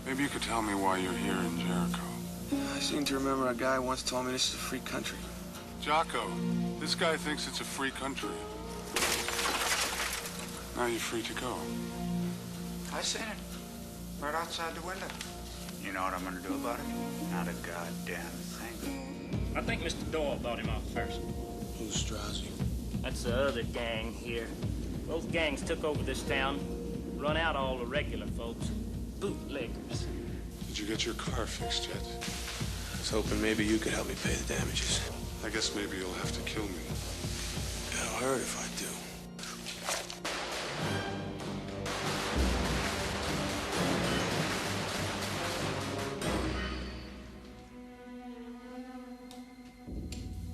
Maybe you could tell me why you're here in Jericho. I seem to remember a guy once told me this is a free country. Jocko, this guy thinks it's a free country. Now you're free to go. I seen it. Right outside the window. You know what I'm gonna do about it? Not a goddamn thing. I think Mr. Doyle bought him off first. Who's Strozzi? That's the other gang here. Both gangs took over this town, run out all the regular folks. Bootleggers. Did you get your car fixed yet? I was hoping maybe you could help me pay the damages. I guess maybe you'll have to kill me. It'll hurt if I do.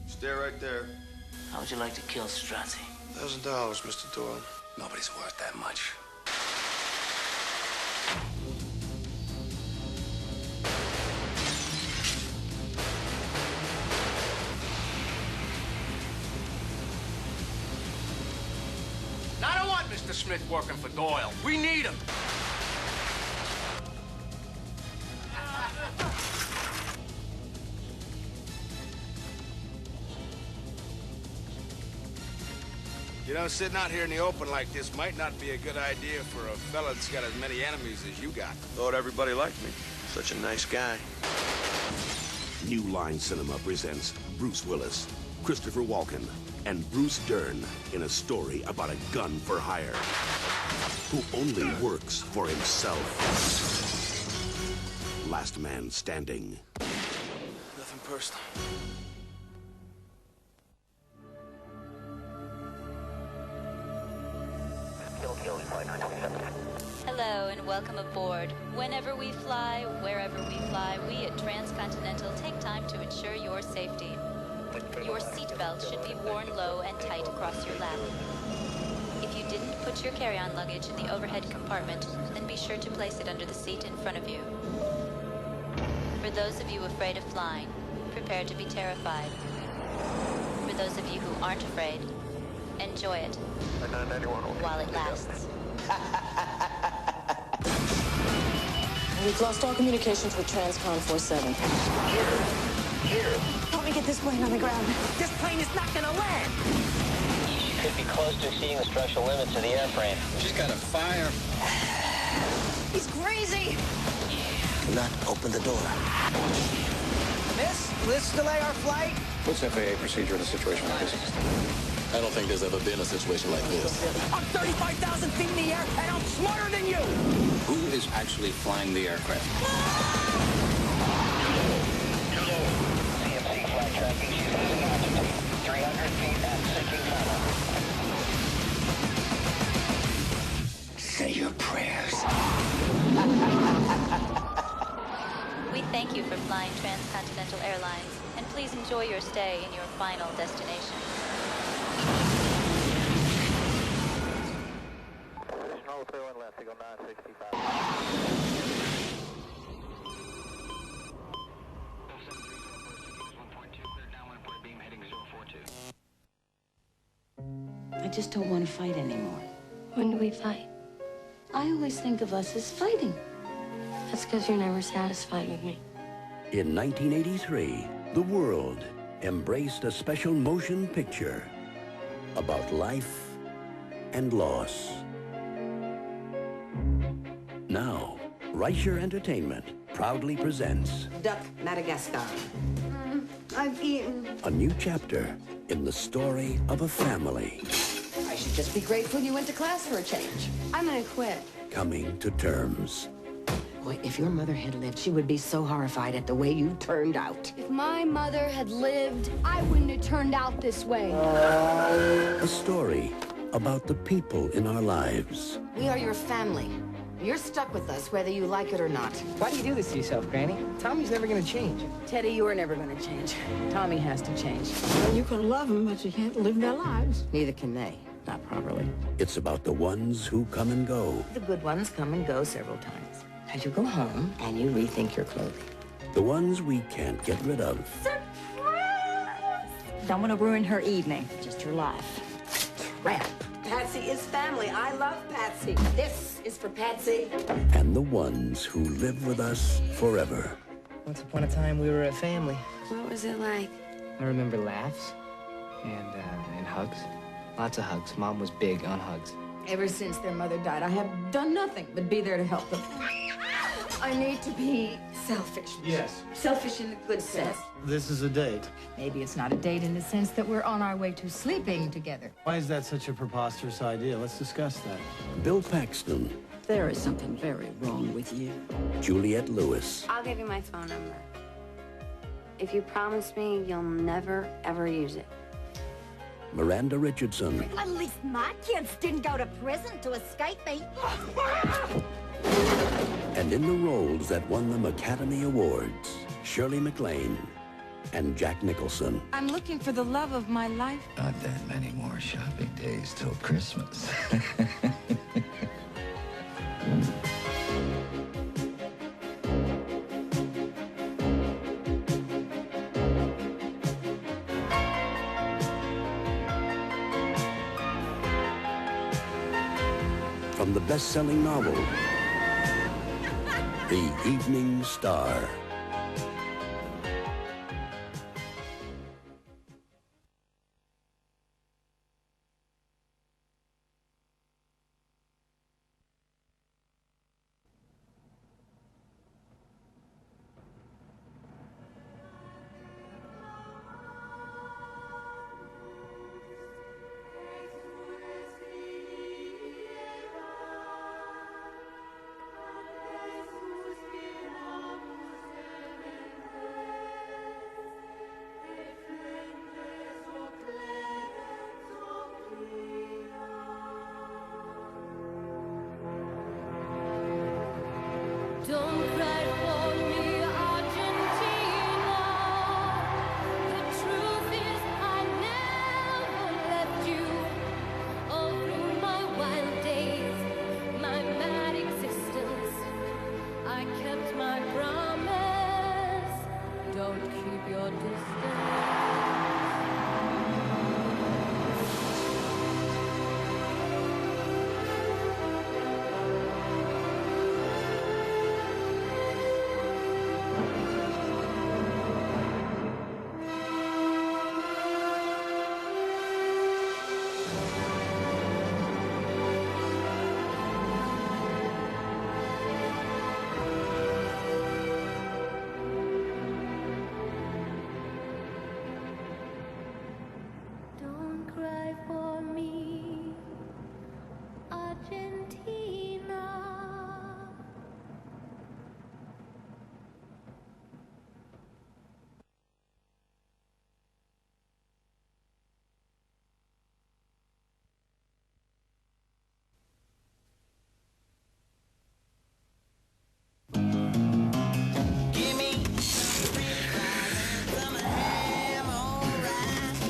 Stay right there. How would you like to kill Strozzi? $1,000, Mr. Doyle. Nobody's worth that much. I don't want Mr. Smith working for Doyle. We need him. You know, sitting out here in the open like this might not be a good idea for a fella that's got as many enemies as you got. Thought everybody liked me. Such a nice guy. New Line Cinema presents Bruce Willis, Christopher Walken, and Bruce Dern in a story about a gun for hire who only works for himself. Last man standing. Nothing personal. Hello and welcome aboard. Whenever we fly, wherever we fly, we at Transcontinental take time to ensure your safety. Your seatbelt should be worn low and tight across your lap. If you didn't put your carry-on luggage in the overhead compartment, then be sure to place it under the seat in front of you. For those of you afraid of flying, prepare to be terrified. For those of you who aren't afraid, enjoy it while it lasts. We've lost all communications with Transcon 47. Here. Help me get this plane on the ground. This plane is not gonna land. You could be close to exceeding the structural limits of the airframe. She's got a fire. He's crazy! Do not open the door. Miss, let's delay our flight. What's FAA procedure in a situation like this? I don't think there's ever been a situation like this. I'm 35,000 feet in the air, and I'm smarter than you! Who is actually flying the aircraft? CMC flight tracking. She's losing altitude. 300 feet and sinking tunnel. Say your prayers. We thank you for flying Transcontinental Airlines, and please enjoy your stay in your final destination. I just don't want to fight anymore. When do we fight? I always think of us as fighting. That's because you're never satisfied with me. In 1983, the world embraced a special motion picture about life and loss. Now, Reicher Entertainment proudly presents Duck Madagascar. I've eaten. a new chapter in the story of a family I should just be grateful you went to class for a change. I'm gonna quit. coming to terms. Boy, if your mother had lived, she would be so horrified at the way you turned out. If my mother had lived, I wouldn't have turned out this way. A story about the people in our lives. We are your family. You're stuck with us, whether you like it or not. Why do you do this to yourself, Granny? Tommy's never gonna change. Teddy, you're never gonna change. Tommy has to change. Well, you can love them, but you can't live their lives. Neither can they. Not properly. It's about the ones who come and go. The good ones come and go several times. As you go home and you rethink your clothing. The ones we can't get rid of. Don't want to ruin her evening. Just your life. Trap. Patsy is family. I love Patsy. This is for Patsy. And the ones who live with us forever. Once upon a time, we were a family. What was it like? I remember laughs and hugs. Lots of hugs. Mom was big on hugs. Ever since their mother died, I have done nothing but be there to help them. I need to be selfish. Yes. Selfish in the good sense. This is a date. Maybe it's not a date in the sense that we're on our way to sleeping together. Why is that such a preposterous idea? Let's discuss that. Bill Paxton. There is something very wrong with you. Juliette Lewis. I'll give you my phone number. If you promise me you'll never, ever use it. Miranda Richardson. At least my kids didn't go to prison to escape me. And in the roles that won them Academy Awards, Shirley MacLaine and Jack Nicholson. I'm looking for the love of my life. Not that many more shopping days till Christmas. From the best-selling novel, The Evening Star. Don't cry for me, Argentina. The truth is I never left you. All through my wild days, my mad existence, I kept my promise. Don't keep your distance. Don't cry for me, Argentina.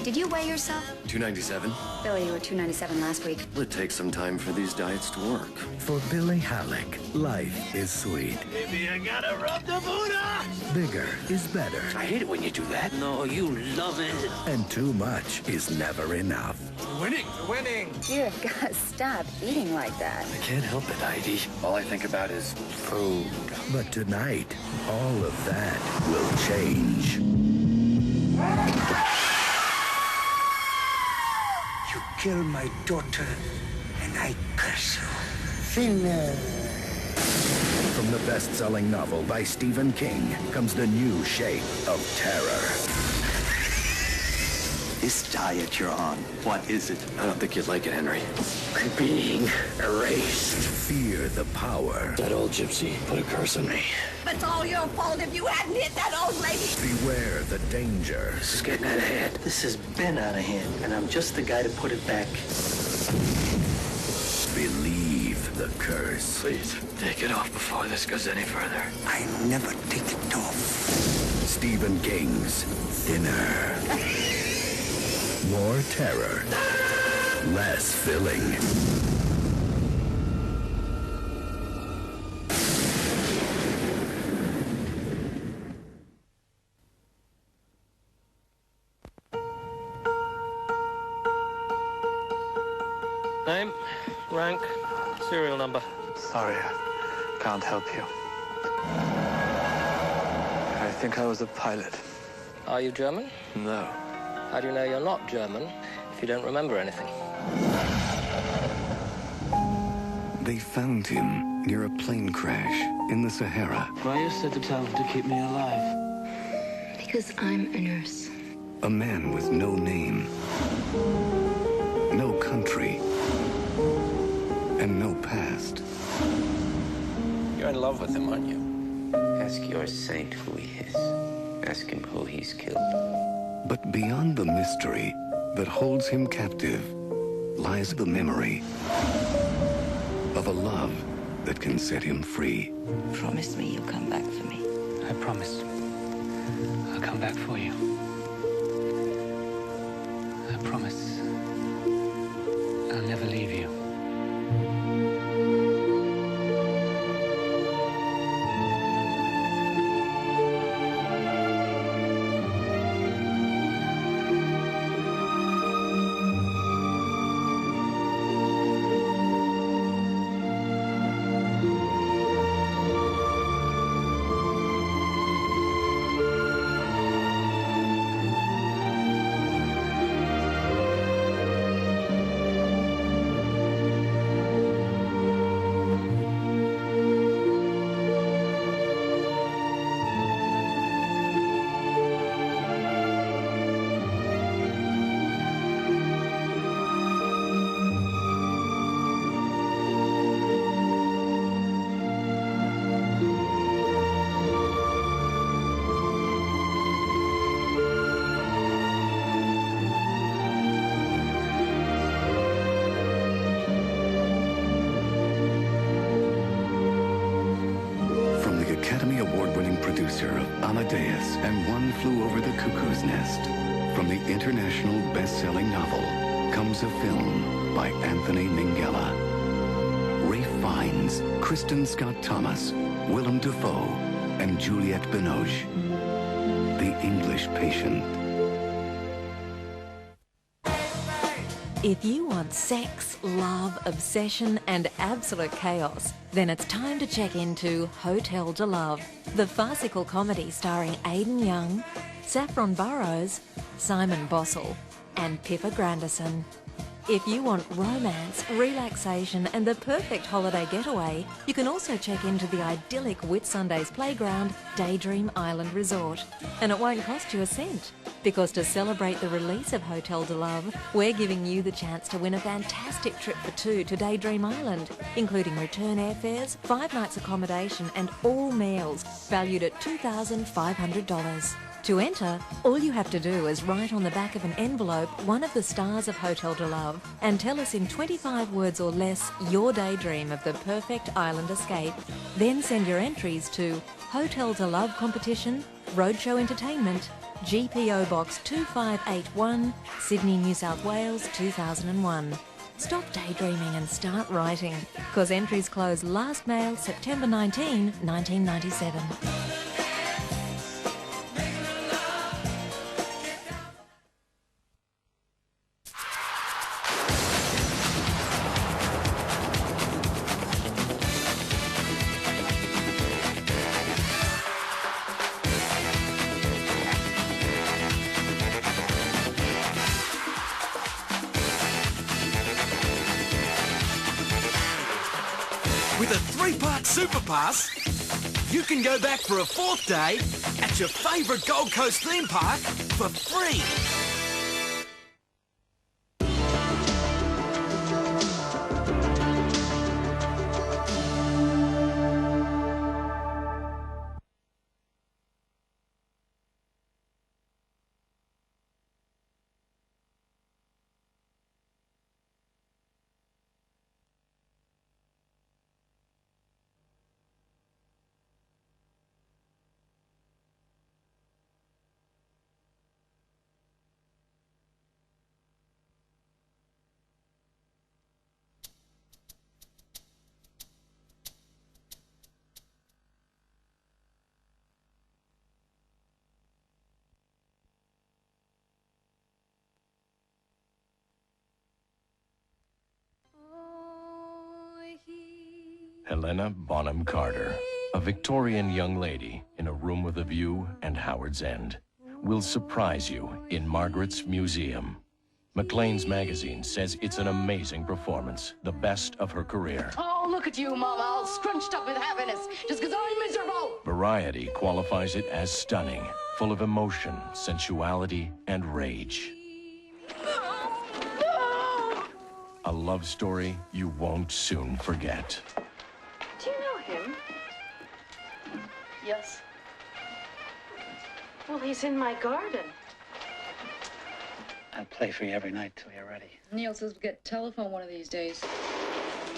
Did you weigh yourself? 297. Billy, you were 297 last week. It takes some time for these diets to work. For Billy Halleck, life is sweet. Baby, I gotta rub the Buddha! Bigger is better. I hate it when you do that. No, you love it. And too much is never enough. Winning! Winning! Dear God, stop eating like that. I can't help it, Heidi. All I think about is food. But tonight, all of that will change. You killed my daughter, and I curse you. Sinner. From the best-selling novel by Stephen King comes the new shape of terror. This diet you're on, what is it? I don't think you'd like it, Henry. I'm being erased. Fear the power. That old gypsy put a curse on me. It's all your fault if you hadn't hit that old lady. Beware the danger. This is getting out of hand. This has been out of hand, and I'm just the guy to put it back. Believe the curse. Please, take it off before this goes any further. I never take it off. Stephen King's Thinner. More terror. Less filling. Name, rank, serial number. Sorry, I can't help you. I think I was a pilot. Are you German? No. How do you know you're not German if you don't remember anything? They found him near a plane crash in the Sahara. Why you set the time to keep me alive? Because I'm a nurse. A man with no name, no country, and no past. You're in love with him, aren't you? Ask your saint who he is. Ask him who he's killed. But beyond the mystery that holds him captive lies the memory of a love that can set him free. Promise me you'll come back for me. I promise. I'll come back for you. I promise. I'll never leave you. Academy Award-winning producer of Amadeus and One Flew Over the Cuckoo's Nest. From the international best-selling novel comes a film by Anthony Minghella. Ralph Fiennes, Kristen Scott Thomas, Willem Dafoe, and Juliette Binoche. The English Patient. If you want sex, love, obsession, and absolute chaos, then it's time to check into Hotel de Love, the farcical comedy starring Aidan Young, Saffron Burrows, Simon Bossell, and Pippa Grandison. If you want romance, relaxation, and the perfect holiday getaway, you can also check into the idyllic Whitsundays playground, Daydream Island Resort. And it won't cost you a cent, because to celebrate the release of Hotel de Love, we're giving you the chance to win a fantastic trip for two to Daydream Island, including return airfares, 5 nights accommodation, and all meals, valued at $2,500. To enter, all you have to do is write on the back of an envelope one of the stars of Hotel de Love and tell us in 25 words or less your daydream of the perfect island escape. Then send your entries to Hotel de Love Competition, Roadshow Entertainment, GPO Box 2581, Sydney, New South Wales 2001. Stop daydreaming and start writing, because entries close last mail September 19, 1997. With a 3-part Super Pass, you can go back for a 4th day at your favourite Gold Coast theme park for free. Helena Bonham Carter, a Victorian young lady in a room with a view and Howard's End, will surprise you in Margaret's Museum. Maclean's magazine says it's an amazing performance, the best of her career. Oh, look at you, Mama, all scrunched up with happiness, just because I'm miserable. Variety qualifies it as stunning, full of emotion, sensuality, and rage. A love story you won't soon forget. Do you know him? Yes. Well, he's in my garden. I'll play for you every night till you're ready. Neil says we get telephone one of these days.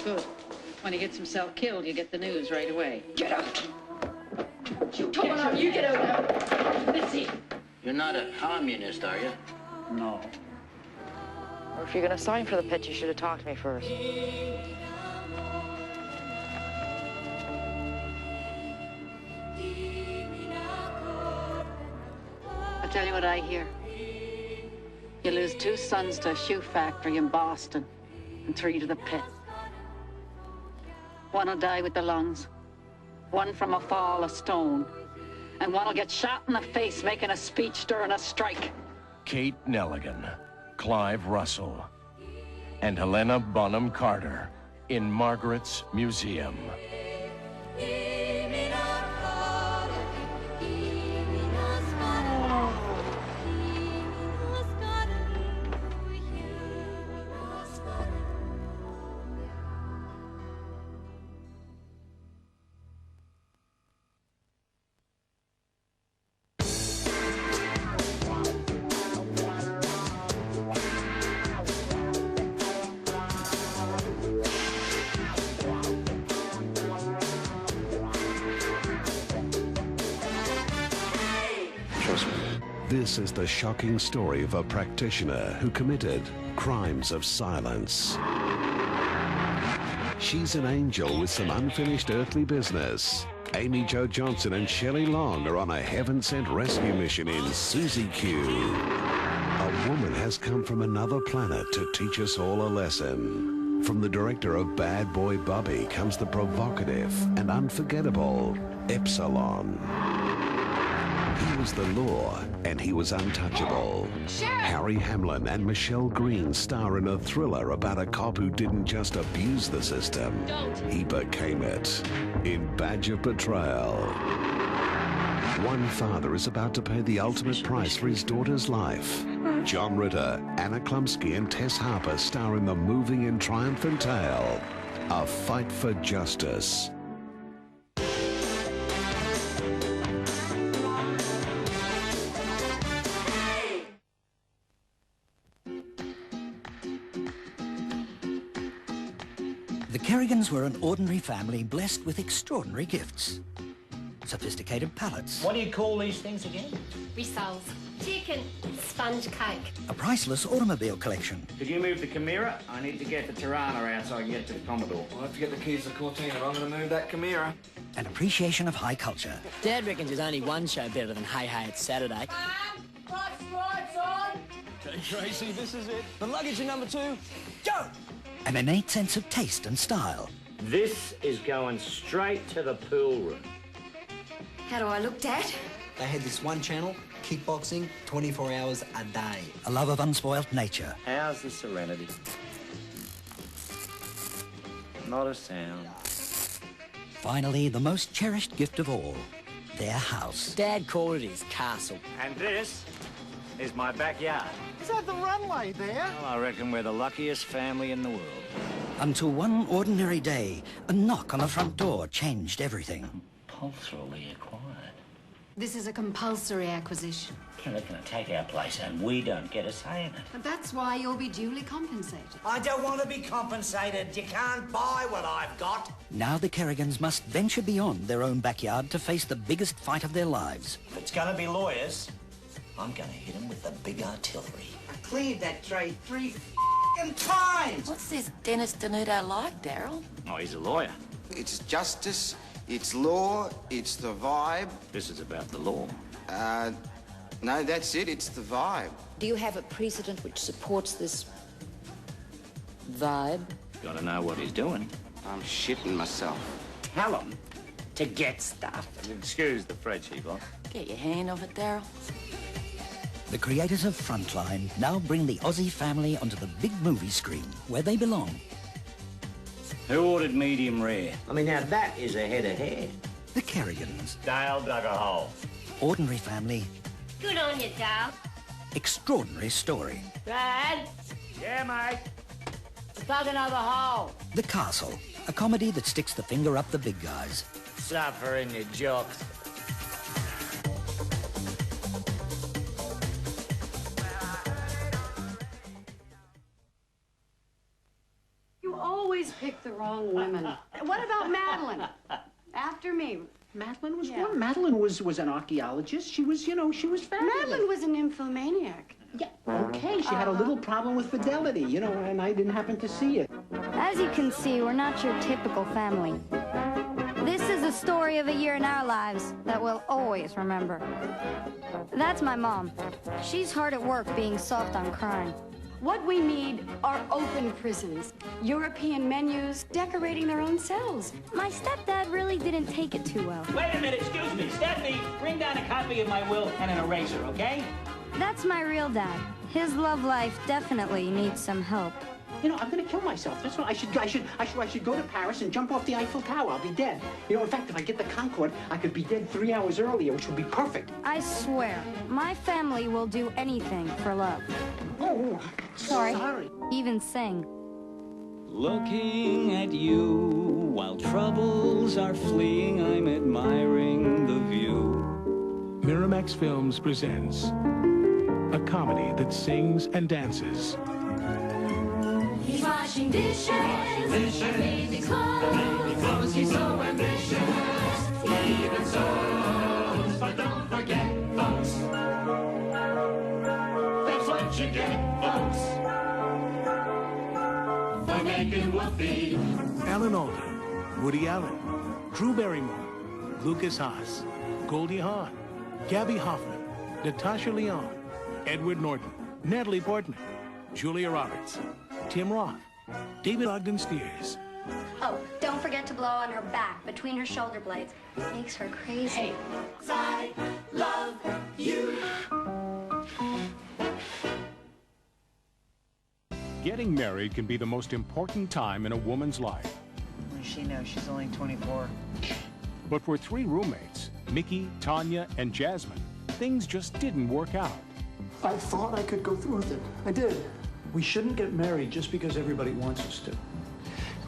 Good. When he gets himself killed, you get the news right away. Get out! You come on, you get out now. Let's see. You're not a communist, are you? No. Or if you're gonna sign for the pit, you should have talked to me first. I'll tell you what I hear. You lose 2 sons to a shoe factory in Boston and 3 to the pit. One will die with the lungs, one from a fall of stone, and one will get shot in the face making a speech during a strike. Kate Nelligan, Clive Russell, and Helena Bonham Carter in Margaret's Museum. This is the shocking story of a practitioner who committed crimes of silence. She's an angel with some unfinished earthly business. Amy Jo Johnson and Shelley Long are on a heaven-sent rescue mission in Susie Q. A woman has come from another planet to teach us all a lesson. From the director of Bad Boy Bobby comes the provocative and unforgettable Epsilon. He was the law, and he was untouchable. Harry Hamlin and Michelle Green star in a thriller about a cop who didn't just abuse the system, he became it. In Badge of Betrayal. One father is about to pay the ultimate price for his daughter's life. John Ritter, Anna Klumsky, and Tess Harper star in the moving and triumphant tale, A Fight for Justice. The Kerrigans were an ordinary family blessed with extraordinary gifts. Sophisticated palates. What do you call these things again? Rissoles. Chicken. Sponge cake. A priceless automobile collection. Could you move the Chimera? I need to get the Tirana out so I can get to the Commodore. I'll have to get the keys to Cortina. I'm going to move that Chimera. An appreciation of high culture. Dad reckons there's only one show better than Hey Hey It's Saturday. Lights on. Okay, Tracy, this is it. The luggage in number 2. Go! An innate sense of taste and style. This is going straight to the pool room. How do I look, Dad? They had this one channel, kickboxing, 24 hours a day. A love of unspoiled nature. How's the Serenity? Not a sound. Finally, the most cherished gift of all, their house. Dad called it his castle. And this is my backyard. Is that the runway there? Well, I reckon we're the luckiest family in the world. Until one ordinary day, a knock on the front door changed everything. Compulsorily acquired. This is a compulsory acquisition. They're going to take our place and we don't get a say in it. But that's why you'll be duly compensated. I don't want to be compensated. You can't buy what I've got. Now the Kerrigans must venture beyond their own backyard to face the biggest fight of their lives. If it's going to be lawyers, I'm going to hit them with the big artillery. I cleared that tray 3 times. What's this Dennis Denudo like, Daryl? Oh, he's a lawyer. It's justice, it's law, it's the vibe. This is about the law. No, that's it, it's the vibe. Do you have a precedent which supports this vibe? Got to know what he's doing. I'm shitting myself. Tell him to get stuff. Excuse the French, Yvonne. Get your hand off it, Daryl. The creators of Frontline now bring the Aussie family onto the big movie screen where they belong. Who ordered medium rare? I mean, now that is a head of hair. The Kerrigans. Dale dug a hole. Ordinary family. Good on you, Dal. Extraordinary story. Brad? Yeah, mate. Dug another hole. The Castle. A comedy that sticks the finger up the big guys. Suffer in your jocks. You always pick the wrong women. What about Madeline? After me. Madeline was one. Madeline was an archaeologist. She was, you know, she was fabulous. Madeline was a nymphomaniac. Yeah, okay. She had a little problem with fidelity, you know, and I didn't happen to see it. As you can see, we're not your typical family. This is a story of a year in our lives that we'll always remember. That's my mom. She's hard at work being soft on crime. What we need are open prisons, European menus, decorating their own cells. My stepdad really didn't take it too well. Wait a minute, excuse me. Stephanie, bring down a copy of my will and an eraser, okay? That's my real dad. His love life definitely needs some help. You know, I'm gonna kill myself. That's what I should go to Paris and jump off the Eiffel Tower. I'll be dead. You know, in fact, if I get the Concorde, I could be dead 3 hours earlier, which would be perfect. I swear, my family will do anything for love. Oh, sorry. Even sing. Looking at you while troubles are fleeing, I'm admiring the view. Miramax Films presents a comedy that sings and dances. He's washing dishes, baby clothes, he's so ambitious, even so, but don't forget, folks, that's what you get, folks, for making Wolfie. Alan Alda, Woody Allen, Drew Barrymore, Lucas Haas, Goldie Hawn, Gabby Hoffman, Natasha Lyonne, Edward Norton, Natalie Portman, Julia Roberts, Tim Roth, David Ogden Stiers. Oh, don't forget to blow on her back between her shoulder blades. It makes her crazy. Hey, I love you. Getting married can be the most important time in a woman's life. She knows she's only 24. But for three roommates, Mickey, Tanya, and Jasmine, things just didn't work out. I thought I could go through with it. I did. We shouldn't get married just because everybody wants us to.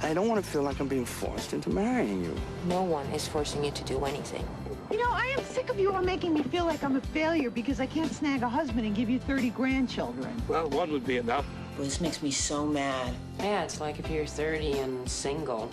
I don't want to feel like I'm being forced into marrying you. No one is forcing you to do anything. You know, I am sick of you all making me feel like I'm a failure because I can't snag a husband and give you 30 grandchildren. Well, one would be enough. Well, this makes me so mad. Yeah, it's like if you're 30 and single,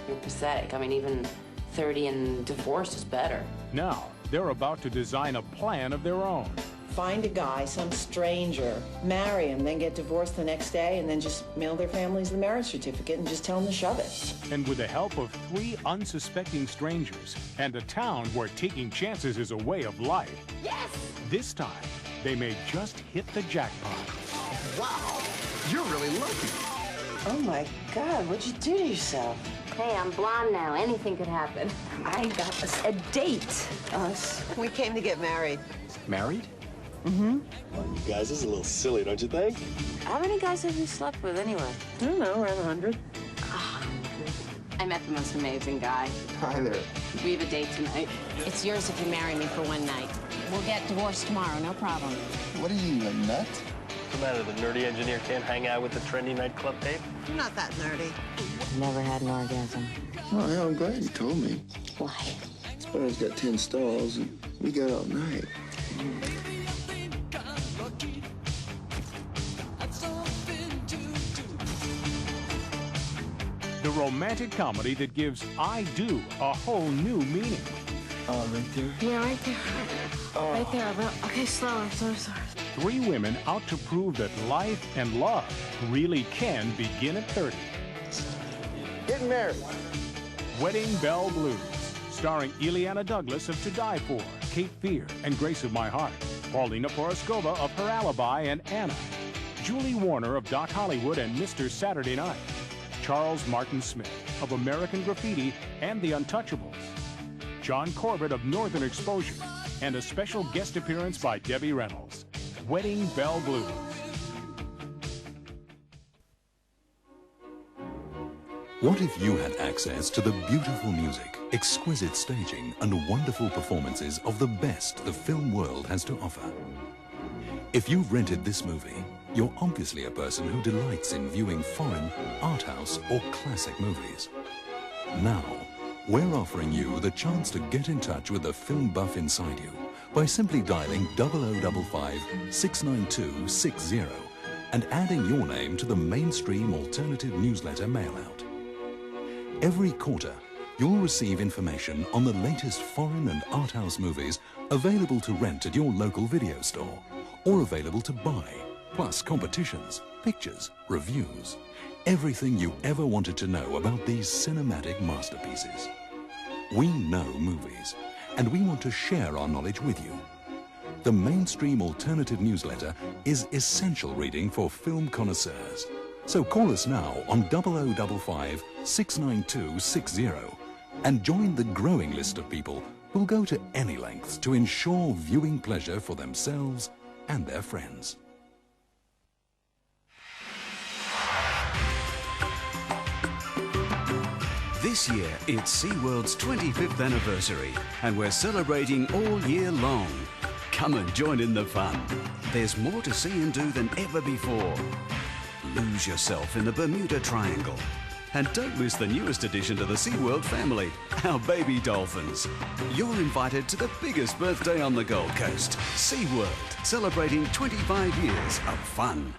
you're pathetic. I mean, even 30 and divorced is better. Now, they're about to design a plan of their own. Find a guy, some stranger, marry him, then get divorced the next day, and then just mail their families the marriage certificate and just tell them to shove it. And with the help of three unsuspecting strangers and a town where taking chances is a way of life, yes! This time, they may just hit the jackpot. Wow, you're really lucky. Oh my God, what'd you do to yourself? Hey, I'm blonde now. Anything could happen. I got us a date. Us. We came to get married. Married? Mm-hmm. Well, you guys, this is a little silly, don't you think? How many guys have you slept with anyway? I don't know, around 100. I met the most amazing guy. Hi there. We have a date tonight. It's yours if you marry me for one night. We'll get divorced tomorrow, no problem. What are you, a nut? What's the matter? The nerdy engineer can't hang out with the trendy nightclub babe? You're not that nerdy. Never had an orgasm. Oh, yeah, I'm glad you told me. Why? Spider's got 10 stalls, and we got all night. The romantic comedy that gives I Do a whole new meaning. Oh, right there? Yeah, right there. Oh. Right there. Okay, slow. I'm so sorry. Three women out to prove that life and love really can begin at 30. Getting married. Wedding Bell Blues, starring Ileana Douglas of To Die For, Kate Fear, and Grace of My Heart, Paulina Poroskova of Her Alibi and Anna, Julie Warner of Doc Hollywood and Mr. Saturday Night, Charles Martin Smith of American Graffiti and The Untouchables, John Corbett of Northern Exposure, and a special guest appearance by Debbie Reynolds. Wedding Bell Blues. What if you had access to the beautiful music, exquisite staging, and wonderful performances of the best the film world has to offer? If you've rented this movie, you're obviously a person who delights in viewing foreign, art house, or classic movies. Now, we're offering you the chance to get in touch with the film buff inside you by simply dialing 0055 692 60 and adding your name to the mainstream alternative newsletter mailout. Every quarter, you'll receive information on the latest foreign and art house movies available to rent at your local video store or available to buy, plus competitions, pictures, reviews, everything you ever wanted to know about these cinematic masterpieces. We know movies, and we want to share our knowledge with you. The mainstream alternative newsletter is essential reading for film connoisseurs. So call us now on 0055 692 60 and join the growing list of people who'll go to any lengths to ensure viewing pleasure for themselves and their friends. This year, it's SeaWorld's 25th anniversary, and we're celebrating all year long. Come and join in the fun. There's more to see and do than ever before. Lose yourself in the Bermuda Triangle. And don't miss the newest addition to the SeaWorld family, our baby dolphins. You're invited to the biggest birthday on the Gold Coast, SeaWorld, celebrating 25 years of fun.